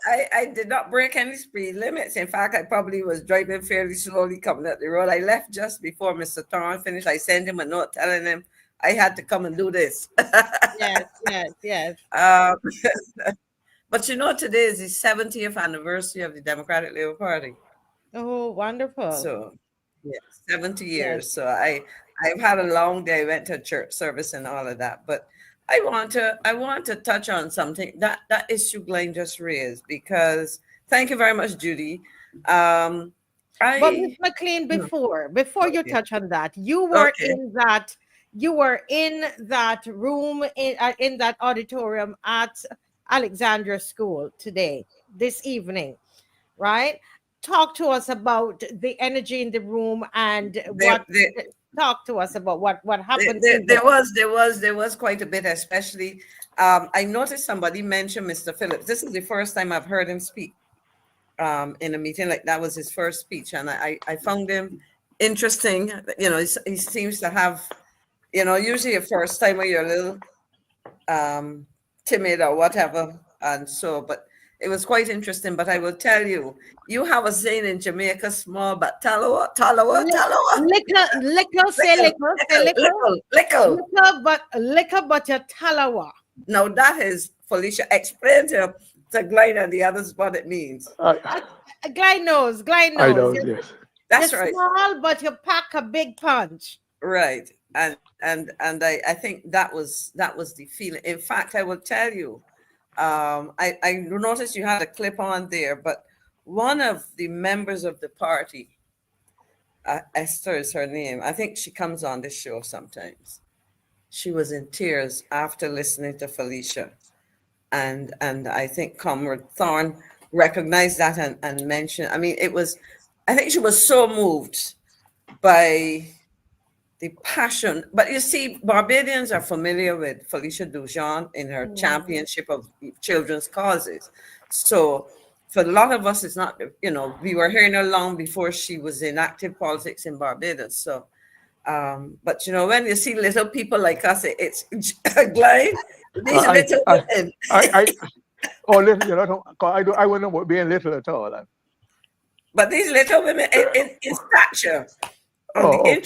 I did not break any speed limits. In fact, I probably was driving fairly slowly coming up the road. I left just before Mr. Thorne finished. I sent him a note telling him I had to come and do this. Yes, yes, yes. um, but today is the 70th anniversary of the Democratic Labour Party. Oh, wonderful. So, yeah, 70 Yes. years. So I've had a long day. I went to church service and all of that. But I want to touch on something that issue Glenn just raised, because thank you very much, Judy. Um, But Miss I McLean, Hmm, before you okay, touch on that, okay, you were in that room in that auditorium at Alexandra School today, this evening, right? Talk to us about the energy in the room and there, there, talk to us about what there, happened there in there there. was there was there was quite a bit, especially I noticed somebody mentioned Mr. Phillips. This is the first time I've heard him speak in a meeting. Like, that was his first speech, and I found him interesting. He seems to have, usually a first timer, you're a little um, timid or whatever, and so, but it was quite interesting. But I will tell you, you have a saying in Jamaica: small but talawa, talawa, talawa, Liquor, lickle, say lickle, lickle, lickle. liquor, but your talawa. Now that is, Felicia, explain to Glenn and the others what it means. I Guy I knows. know, yes. You're That's right. small, but you pack a big punch. Right. And I think that was the feeling. In fact, I will tell you, I noticed you had a clip on there, but one of the members of the party, Esther is her name. I think she comes on this show sometimes. She was in tears after listening to Felicia. And I think Comrade Thorne recognized that and mentioned. I mean, I think she was so moved by the passion. But you see, Barbadians are familiar with Felicia Dujon in her Mm. championship of children's causes. So for a lot of us, it's not, we were hearing her long before she was in active politics in Barbados. So, but when you see little people like us, it's Glenn, these I little I women. I oh, little, I wouldn't know being little at all. But these little women in stature. And Oh, okay. the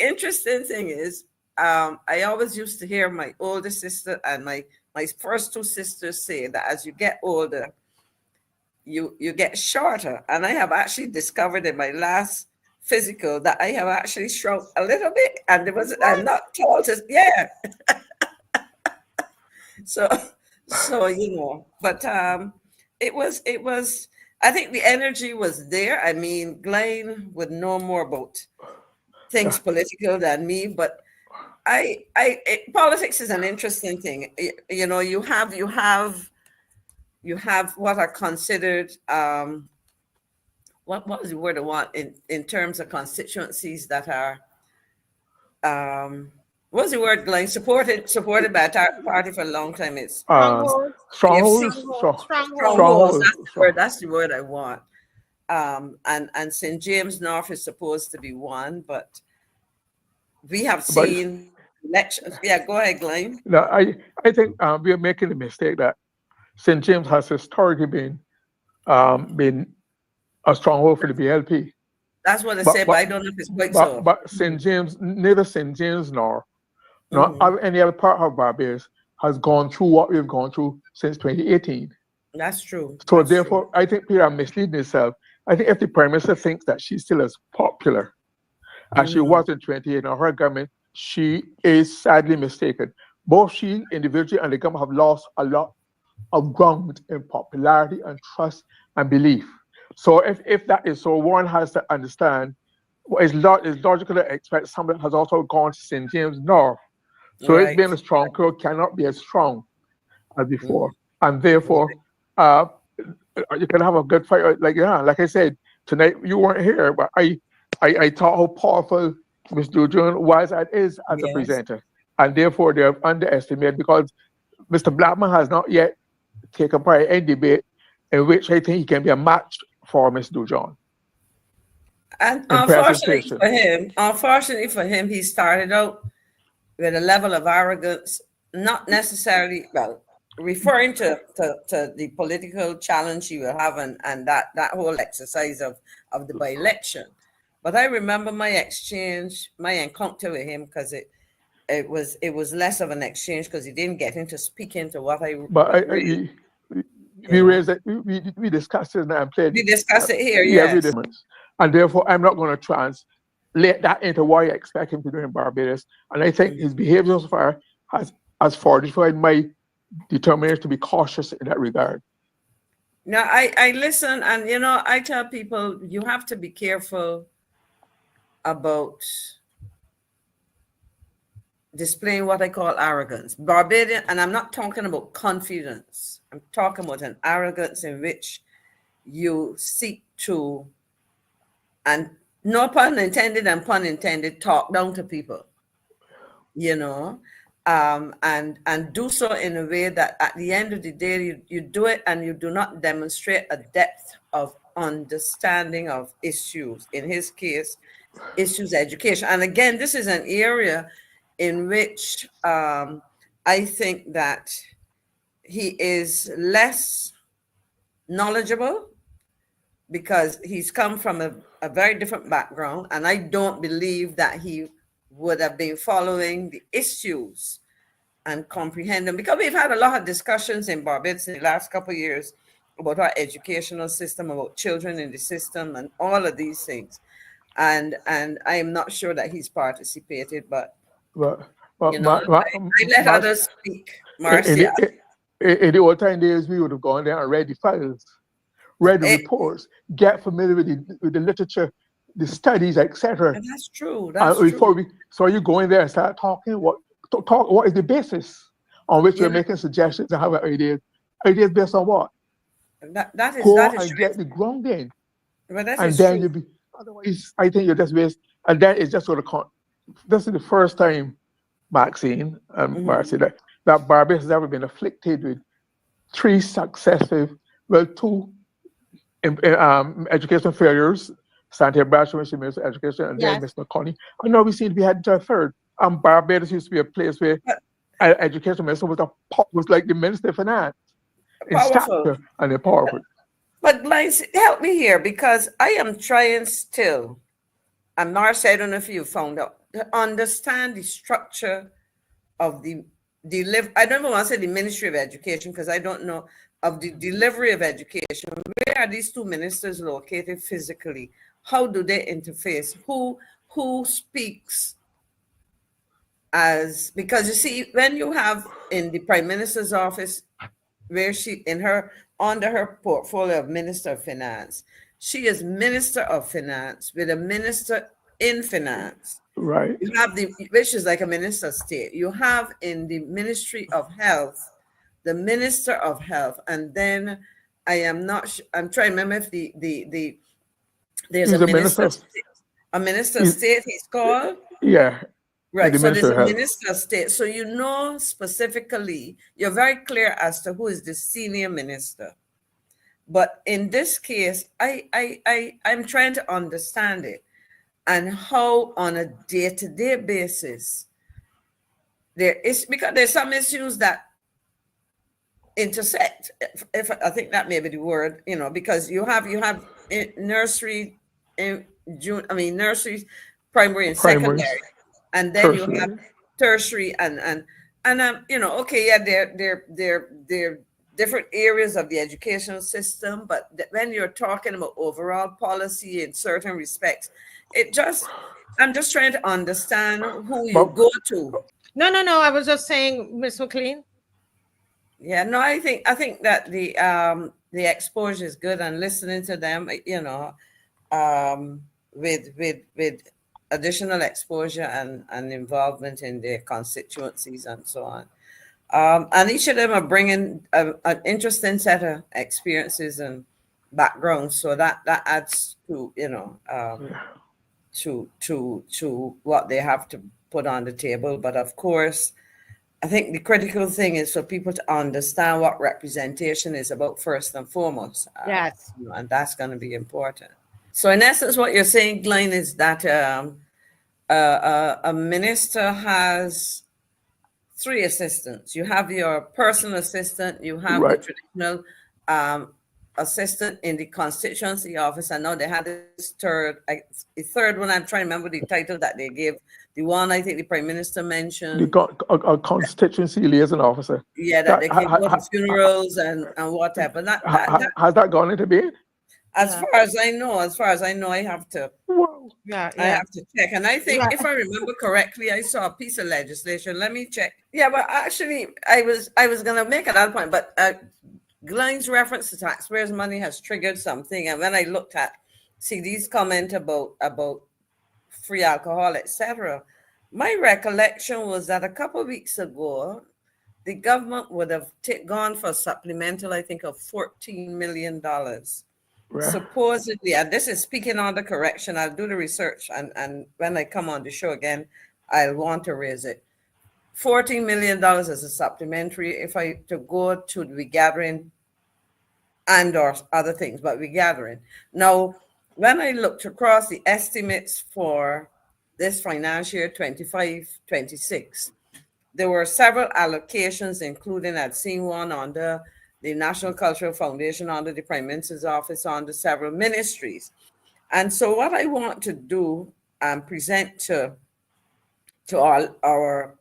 interesting thing is, I always used to hear my older sister and my first two sisters say that as you get older, you get shorter. And I have actually discovered in my last physical that I have actually shrunk a little bit, and I'm What? not tall to, yeah. So but it was I think the energy was there. I mean, Glenn would know more about things Yeah. political than me, but politics is an interesting thing. You have what are considered, what was the word I want, in terms of constituencies that are, what's the word, Glenn, supported by a party for a long time. It's Um, Strongholds, you have seen strongholds, strongholds. strongholds. strongholds. That's the word. That's the word I want. And St. James North is supposed to be one, but we have But seen elections. Yeah, go ahead, Glenn. no, I think we are making the mistake that St. James has historically been a stronghold for the BLP. That's what I But said, but but I don't know if it's quite but so. but St. James, neither St. James nor Hmm. any other part of Barbados has gone through what we've gone through since 2018. That's true. So That's true. therefore, I think people are misleading themselves. I think if the Prime Minister thinks that she's still as popular as she Hmm. was in 2018 or her government, she is sadly mistaken. Both she individually and the government have lost a lot of ground in popularity and trust and belief. So if that is so, one has to understand what is logical to expect somebody has also gone to St. James North. So it Right. being a strong crowd cannot be as strong as before. Mhm. And Right. therefore, uh, you can have a good fight. Like I said, tonight you weren't here, but I thought how powerful Miss Dujon was and is as a Yes. presenter. And therefore they have underestimated because Mr. Blackman has not yet taken part in any debate in which I think he can be a match for Miss Dujon And in presentation. unfortunately for him, he started out with a level of arrogance, not necessarily, well. referring to the political challenge he will have and that whole exercise of the by-election. But I remember my encounter with him, because it was less of an exchange, because he didn't get into speaking to what I But read, we raised it, we discussed it and played. we discuss it here, Yeah, yes. and therefore I'm not going to translate that into what I expect him to do in Barbados. And I think his behavior so far has fortified my determination to be cautious in that regard. Now, I listen, and I tell people you have to be careful about displaying what I call arrogance. Barbadian, and I'm not talking about confidence. I'm talking about an arrogance in which you seek to, and no pun intended and pun intended, talk down to people, and do so in a way that at the end of the day, you do it and you do not demonstrate a depth of understanding of issues. In his case, issues education. And again, this is an area in which I think that he is less knowledgeable, because he's come from a very different background, and I don't believe that he would have been following the issues and comprehend them, because we've had a lot of discussions in Barbados in the last couple of years about our educational system, about children in the system, and all of these things. And I am not sure that he's participated, but I let others speak. Marcia. In the old time days, we would have gone there and read the files, read the reports, get familiar with the literature, the studies, etc. And that's true. That's true. So you go in there and start talking. What is the basis on which you're making suggestions and have ideas? Ideas based on what? That is and true. Get the grounding, but that and is then true. you be. Otherwise, I think you're just waste. And then it's just sort of. This is the first time, Maxine and Marcia, that Barbados has ever been afflicted with 3 successive, two education failures. Santia Bachelor, when she Minister of Education, and then Miss McClean. And now we seem to be heading to a third. Barbados used to be a place where education minister was like the Minister of Finance. In stature and powerful. But Glenn, help me here, because I am trying still, and Marcia, I don't know if you found out, to understand the structure of the delivery. I don't even want to say the Ministry of Education, because I don't know of the delivery of education. Where are these 2 ministers located physically? How do they interface? Who speaks as, because you see, when you have in the Prime Minister's office, where she under her portfolio of Minister of Finance, she is Minister of Finance with a Minister in Finance. Right. You have which is like a Minister of State. You have in the Ministry of Health, the Minister of Health, and then I am not sure, I'm trying to remember if there's a Minister of State. A Minister of State he's called? Yeah. Right, so there's a Minister of State. So specifically, you're very clear as to who is the senior minister. But in this case, I'm trying to understand it, and how on a day-to-day basis there is, because there's some issues that intersect. If I think that may be the word, because you have nursery, nursery, primary, and secondary. And then tertiary. You have tertiary and they're different areas of the educational system, but when you're talking about overall policy in certain respects, I'm just trying to understand who you go to. No, I was just saying, Ms. McClean. Yeah, no, I think that the exposure is good, and listening to them, with additional exposure and involvement in their constituencies and so on. And each of them are bringing an interesting set of experiences and backgrounds. So that adds to, to what they have to put on the table. But of course, I think the critical thing is for people to understand what representation is about first and foremost. Yes. And that's going to be important. So in essence, what you're saying, Glenn, is that a minister has three assistants. You have your personal assistant, you have the Right. traditional assistant in the constituency office. I know they had this the third one. I'm trying to remember the title that they gave. The one I think the Prime Minister mentioned. A constituency liaison officer. Yeah, that they can go to funerals and whatever. Has that gone into being? As far as I know, I have to. Wow. Yeah, I have to check. And I think if I remember correctly, I saw a piece of legislation. Let me check. Yeah, but actually I was gonna make another point, but Glenn's reference to taxpayers' money has triggered something. And when I looked at CD's comment about free alcohol, etc., my recollection was that a couple of weeks ago, the government would have gone for a supplemental, I think, of $14 million. Right. Supposedly, and this is speaking on the correction, I'll do the research, and when I come on the show again, I'll want to raise it. $14 million as a supplementary if I to go to the regathering and or other things, but regathering. Now, when I looked across the estimates for this financial year 25-26, there were several allocations, including I'd seen one under the National Cultural Foundation, under the Prime Minister's office, under several ministries. And so what I want to do and present to our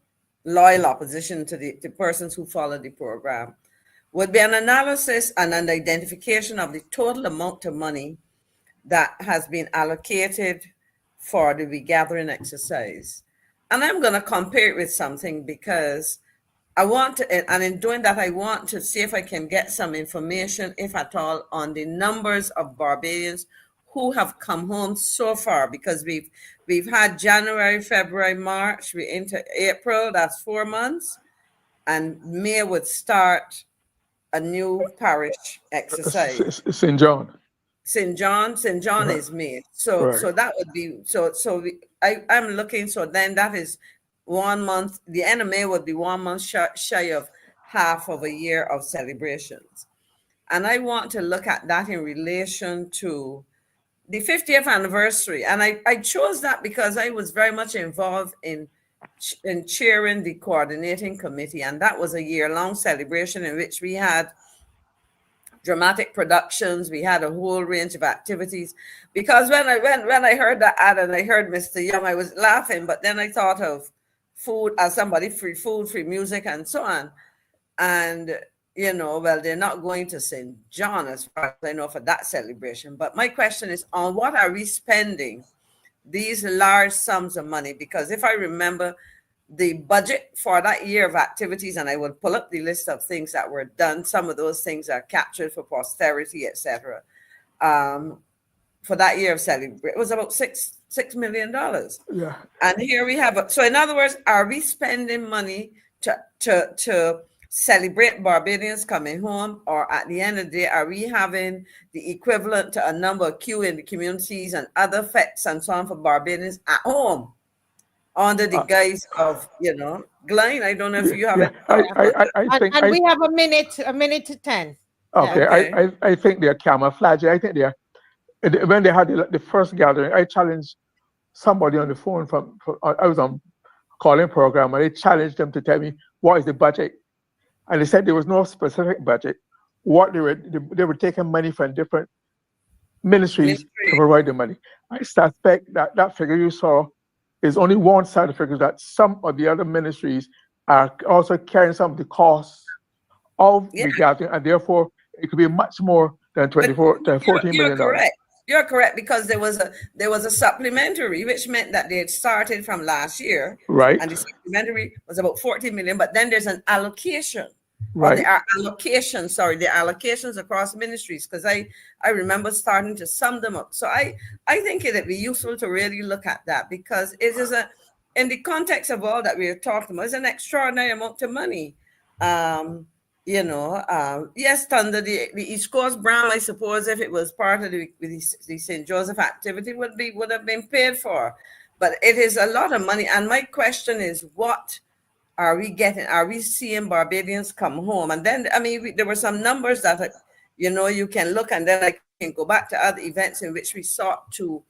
loyal opposition, to the persons who follow the program, would be an analysis and an identification of the total amount of money that has been allocated for the regathering exercise. And I'm going to compare it with something because I want to, and in doing that, I want to see if I can get some information, if at all, on the numbers of Barbadians who have come home so far, because we've had January, February, March, we're into April, that's 4 months, and May would start a new parish exercise. St. John. St. John Right. is May. So Right. so that would be I'm looking, so then that is 1 month. The end of May would be 1 month shy of half of a year of celebrations. And I want to look at that in relation to the 50th anniversary. And I chose that because I was very much involved in chairing the coordinating committee. And that was a year-long celebration in which we had dramatic productions. We had a whole range of activities. Because when I heard that ad and I heard Mr. Young, I was laughing, but then I thought of food as somebody, free food, free music, and so on. And well, they're not going to St. John as far as I know for that celebration. But my question is, on what are we spending these large sums of money? Because if I remember the budget for that year of activities, and I will pull up the list of things that were done, some of those things are captured for posterity, etc. For that year of celebration, it was about $6 million. Yeah. And here we have, so in other words, are we spending money to celebrate Barbadians coming home, or at the end of the day, are we having the equivalent to a number of queue in the communities and other fetes and so on for Barbadians at home under the guise of, Glenn? I don't know if you have it. I think, and we have a minute to 10. Okay, Okay. I think they're camouflaging. I think they're, when they had the first gathering, I challenged somebody on the phone I was on a calling program, and I challenged them to tell me what is the budget. And they said there was no specific budget. What they were taking money from different ministries to provide the money. I suspect that figure you saw is only one side of the figures, that some of the other ministries are also carrying some of the costs of the gathering, and therefore it could be much more than $14 million. Correct. You're correct, because there was a supplementary, which meant that they had started from last year, right? And the supplementary was about 14 million, but then there's an allocation. Right. There are allocations, the allocations across ministries, because I remember starting to sum them up. So I think it'd be useful to really look at that, because it is in the context of all that we are talking about, it's an extraordinary amount of money. Yes, under the East Coast Bram, I suppose if it was part of the St. Joseph activity would have been paid for, but it is a lot of money. And my question is, what are we getting? Are we seeing Barbadians come home? And then, there were some numbers that, you can look, and then I can go back to other events in which we sought to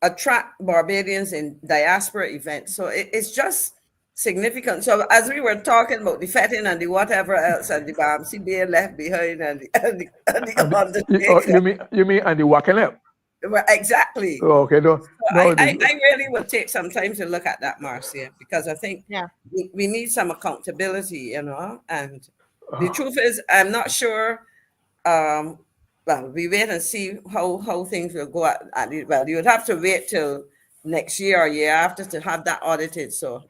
attract Barbadians in diaspora events. So it's just significant. So as we were talking about the fetting and the whatever else and the Bamsi being left behind and the And undertaker. you mean and the walking up? Well, exactly. Okay, no, So no. I really will take some time to look at that, Marcia, because I think Yeah. we need some accountability, and the truth is, I'm not sure. Well, we wait and see how things will go well, you would have to wait till next year or year after to have that audited. So,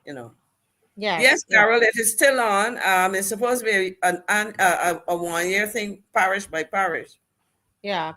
Yes. yes, Yeah. Carol, it is still on. It's supposed to be a 1 year thing, parish by parish. Yeah.